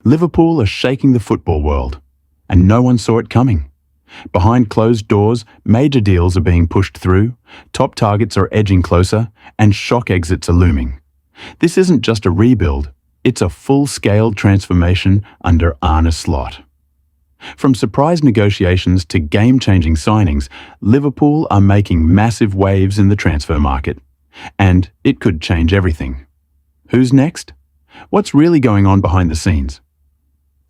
Liverpool are shaking the football world, and no one saw it coming. Behind closed doors, major deals are being pushed through, top targets are edging closer, and shock exits are looming. This isn't just a rebuild, it's a full-scale transformation under Arne Slot. From surprise negotiations to game-changing signings, Liverpool are making massive waves in the transfer market. And it could change everything. Who's next? What's really going on behind the scenes?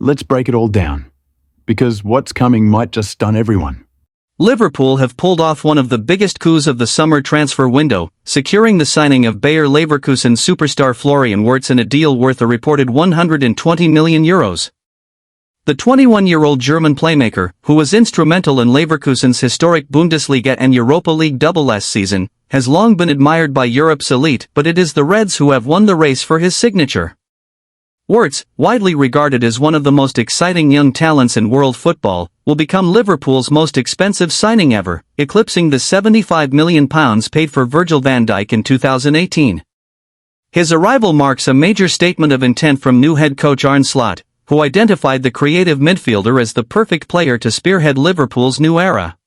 Let's break it all down, because what's coming might just stun everyone. Liverpool have pulled off one of the biggest coups of the summer transfer window, securing the signing of Bayer Leverkusen superstar Florian Wirtz in a deal worth a reported €120 million. The 21-year-old German playmaker, who was instrumental in Leverkusen's historic Bundesliga and Europa League double last season, has long been admired by Europe's elite, but it is the Reds who have won the race for his signature. Wirtz, widely regarded as one of the most exciting young talents in world football, will become Liverpool's most expensive signing ever, eclipsing the £75 million paid for Virgil van Dijk in 2018. His arrival marks a major statement of intent from new head coach Arne Slot, who identified the creative midfielder as the perfect player to spearhead Liverpool's new era.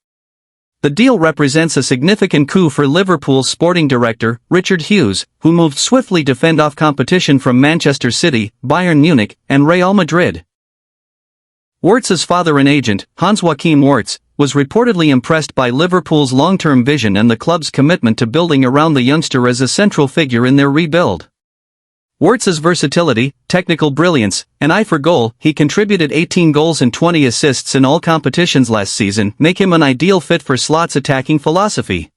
The deal represents a significant coup for Liverpool's sporting director, Richard Hughes, who moved swiftly to fend off competition from Manchester City, Bayern Munich, and Real Madrid. Wirtz's father and agent, Hans-Joachim Wirtz, was reportedly impressed by Liverpool's long-term vision and the club's commitment to building around the youngster as a central figure in their rebuild. Wirtz's versatility, technical brilliance, and eye for goal, he contributed 18 goals and 20 assists in all competitions last season, make him an ideal fit for Slot's attacking philosophy.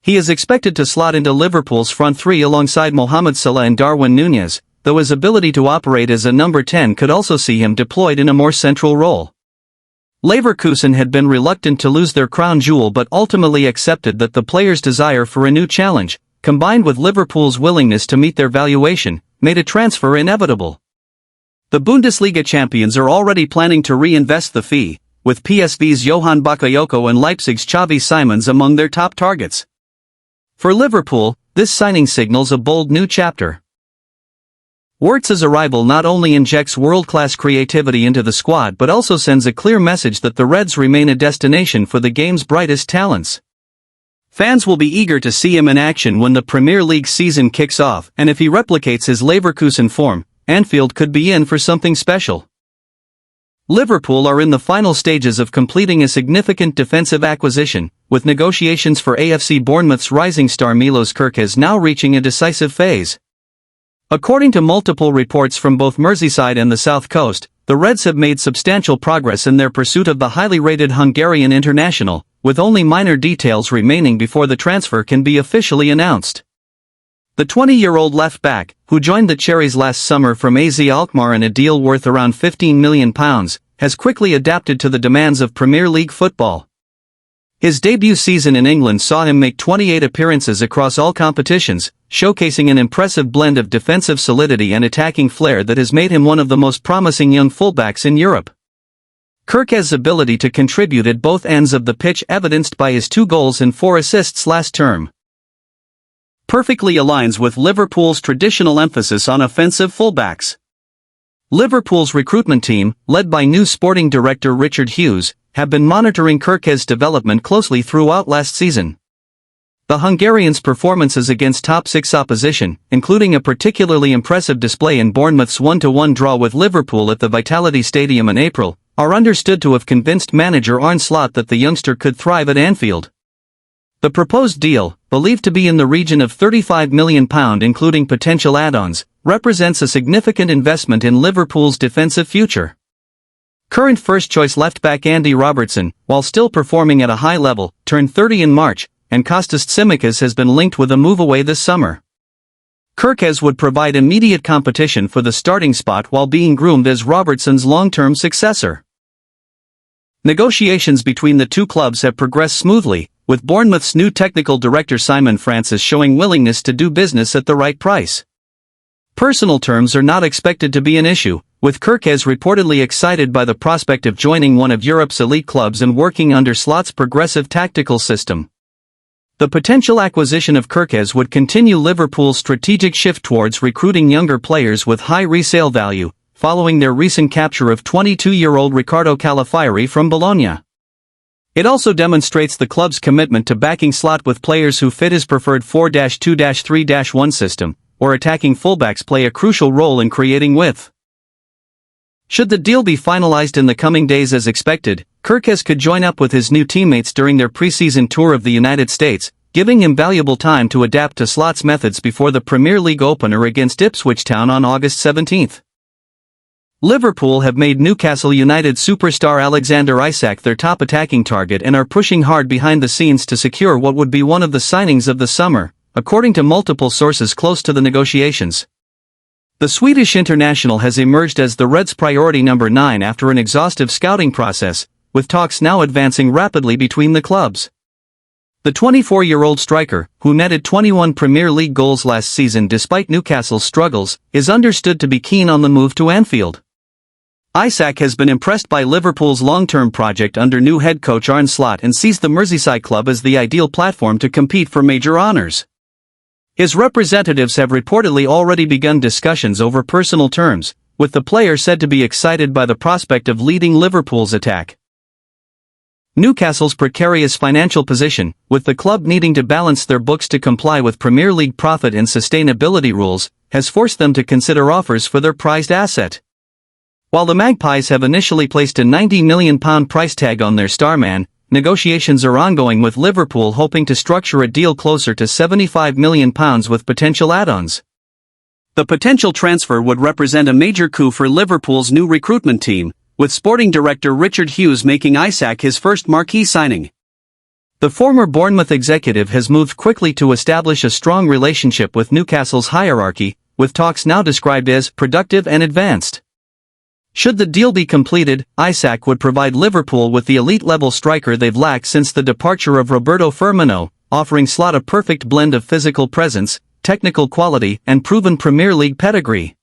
He is expected to slot into Liverpool's front three alongside Mohamed Salah and Darwin Núñez, though his ability to operate as a number 10 could also see him deployed in a more central role. Leverkusen had been reluctant to lose their crown jewel but ultimately accepted that the player's desire for a new challenge, combined with Liverpool's willingness to meet their valuation, made a transfer inevitable. The Bundesliga champions are already planning to reinvest the fee, with PSV's Johan Bakayoko and Leipzig's Xavi Simons among their top targets. For Liverpool, this signing signals a bold new chapter. Wirtz's arrival not only injects world-class creativity into the squad but also sends a clear message that the Reds remain a destination for the game's brightest talents. Fans will be eager to see him in action when the Premier League season kicks off, and if he replicates his Leverkusen form, Anfield could be in for something special. Liverpool are in the final stages of completing a significant defensive acquisition, with negotiations for AFC Bournemouth's rising star Milos Kerkez now reaching a decisive phase. According to multiple reports from both Merseyside and the South Coast, the Reds have made substantial progress in their pursuit of the highly rated Hungarian international, with only minor details remaining before the transfer can be officially announced. The 20-year-old left-back, who joined the Cherries last summer from AZ Alkmaar in a deal worth around £15 million, has quickly adapted to the demands of Premier League football. His debut season in England saw him make 28 appearances across all competitions, showcasing an impressive blend of defensive solidity and attacking flair that has made him one of the most promising young fullbacks in Europe. Kerkez's ability to contribute at both ends of the pitch evidenced by his 2 goals and 4 assists last term perfectly aligns with Liverpool's traditional emphasis on offensive fullbacks. Liverpool's recruitment team, led by new sporting director Richard Hughes, have been monitoring Kerkez's development closely throughout last season. The Hungarian's performances against top-6 opposition, including a particularly impressive display in Bournemouth's 1-1 draw with Liverpool at the Vitality Stadium in April, are understood to have convinced manager Arne Slot that the youngster could thrive at Anfield. The proposed deal, believed to be in the region of £35 million including potential add-ons, represents a significant investment in Liverpool's defensive future. Current first-choice left-back Andy Robertson, while still performing at a high level, turned 30 in March, and Kostas Tsimikas has been linked with a move away this summer. Kerkez would provide immediate competition for the starting spot while being groomed as Robertson's long-term successor. Negotiations between the two clubs have progressed smoothly, with Bournemouth's new technical director Simon Francis showing willingness to do business at the right price. Personal terms are not expected to be an issue, with Kerkez reportedly excited by the prospect of joining one of Europe's elite clubs and working under Slot's progressive tactical system. The potential acquisition of Kerkez would continue Liverpool's strategic shift towards recruiting younger players with high resale value, following their recent capture of 22-year-old Riccardo Calafiori from Bologna. It also demonstrates the club's commitment to backing Slot with players who fit his preferred 4-2-3-1 system, or attacking fullbacks play a crucial role in creating width. Should the deal be finalized in the coming days as expected, Kerkez could join up with his new teammates during their preseason tour of the United States, giving him valuable time to adapt to Slot's methods before the Premier League opener against Ipswich Town on August 17. Liverpool have made Newcastle United superstar Alexander Isak their top attacking target and are pushing hard behind the scenes to secure what would be one of the signings of the summer, according to multiple sources close to the negotiations. The Swedish international has emerged as the Reds' priority number 9 after an exhaustive scouting process, with talks now advancing rapidly between the clubs. The 24-year-old striker, who netted 21 Premier League goals last season despite Newcastle's struggles, is understood to be keen on the move to Anfield. Isak has been impressed by Liverpool's long-term project under new head coach Arne Slot and sees the Merseyside club as the ideal platform to compete for major honours. His representatives have reportedly already begun discussions over personal terms, with the player said to be excited by the prospect of leading Liverpool's attack. Newcastle's precarious financial position, with the club needing to balance their books to comply with Premier League profit and sustainability rules, has forced them to consider offers for their prized asset. While the Magpies have initially placed a £90 million price tag on their star man, negotiations are ongoing with Liverpool hoping to structure a deal closer to £75 million with potential add-ons. The potential transfer would represent a major coup for Liverpool's new recruitment team, with sporting director Richard Hughes making Isak his first marquee signing. The former Bournemouth executive has moved quickly to establish a strong relationship with Newcastle's hierarchy, with talks now described as productive and advanced. Should the deal be completed, Isak would provide Liverpool with the elite-level striker they've lacked since the departure of Roberto Firmino, offering Slot a perfect blend of physical presence, technical quality, and proven Premier League pedigree.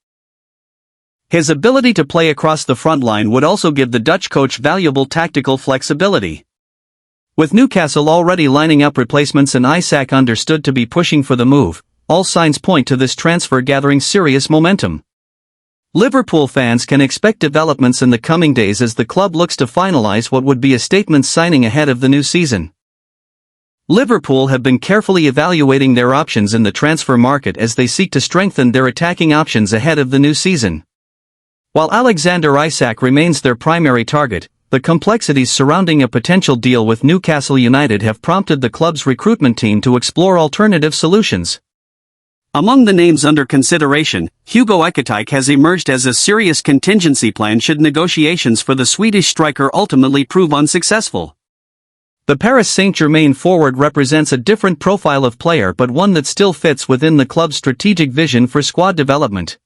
His ability to play across the front line would also give the Dutch coach valuable tactical flexibility. With Newcastle already lining up replacements and Isak understood to be pushing for the move, all signs point to this transfer gathering serious momentum. Liverpool fans can expect developments in the coming days as the club looks to finalize what would be a statement signing ahead of the new season. Liverpool have been carefully evaluating their options in the transfer market as they seek to strengthen their attacking options ahead of the new season. While Alexander Isak remains their primary target, the complexities surrounding a potential deal with Newcastle United have prompted the club's recruitment team to explore alternative solutions. Among the names under consideration, Hugo Ekitike has emerged as a serious contingency plan should negotiations for the Swedish striker ultimately prove unsuccessful. The Paris Saint-Germain forward represents a different profile of player but one that still fits within the club's strategic vision for squad development.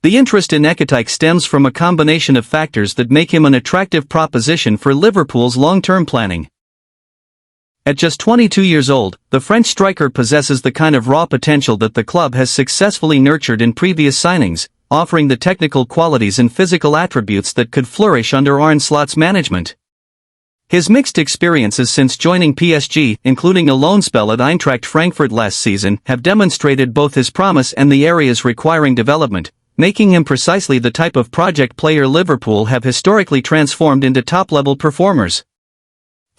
The interest in Ekitike stems from a combination of factors that make him an attractive proposition for Liverpool's long-term planning. At just 22 years old, the French striker possesses the kind of raw potential that the club has successfully nurtured in previous signings, offering the technical qualities and physical attributes that could flourish under Arne Slot's management. His mixed experiences since joining PSG, including a loan spell at Eintracht Frankfurt last season, have demonstrated both his promise and the areas requiring development, making him precisely the type of project player Liverpool have historically transformed into top-level performers.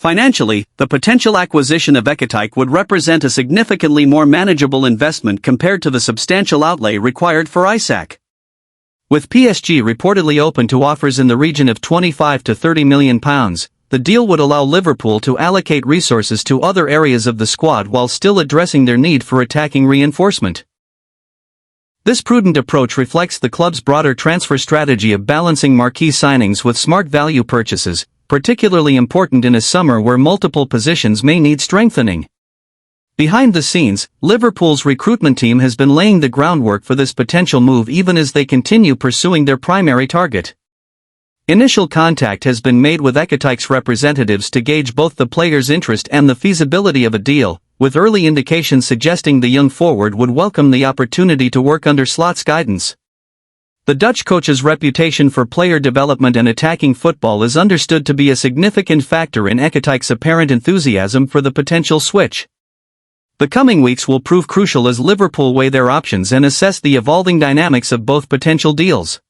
Financially, the potential acquisition of Ekitike would represent a significantly more manageable investment compared to the substantial outlay required for Isak. With PSG reportedly open to offers in the region of £25 to £30 million, the deal would allow Liverpool to allocate resources to other areas of the squad while still addressing their need for attacking reinforcement. This prudent approach reflects the club's broader transfer strategy of balancing marquee signings with smart value purchases, particularly important in a summer where multiple positions may need strengthening. Behind the scenes, Liverpool's recruitment team has been laying the groundwork for this potential move even as they continue pursuing their primary target. Initial contact has been made with Ekitike's representatives to gauge both the player's interest and the feasibility of a deal, with early indications suggesting the young forward would welcome the opportunity to work under Slot's guidance. The Dutch coach's reputation for player development and attacking football is understood to be a significant factor in Ekitike's apparent enthusiasm for the potential switch. The coming weeks will prove crucial as Liverpool weigh their options and assess the evolving dynamics of both potential deals.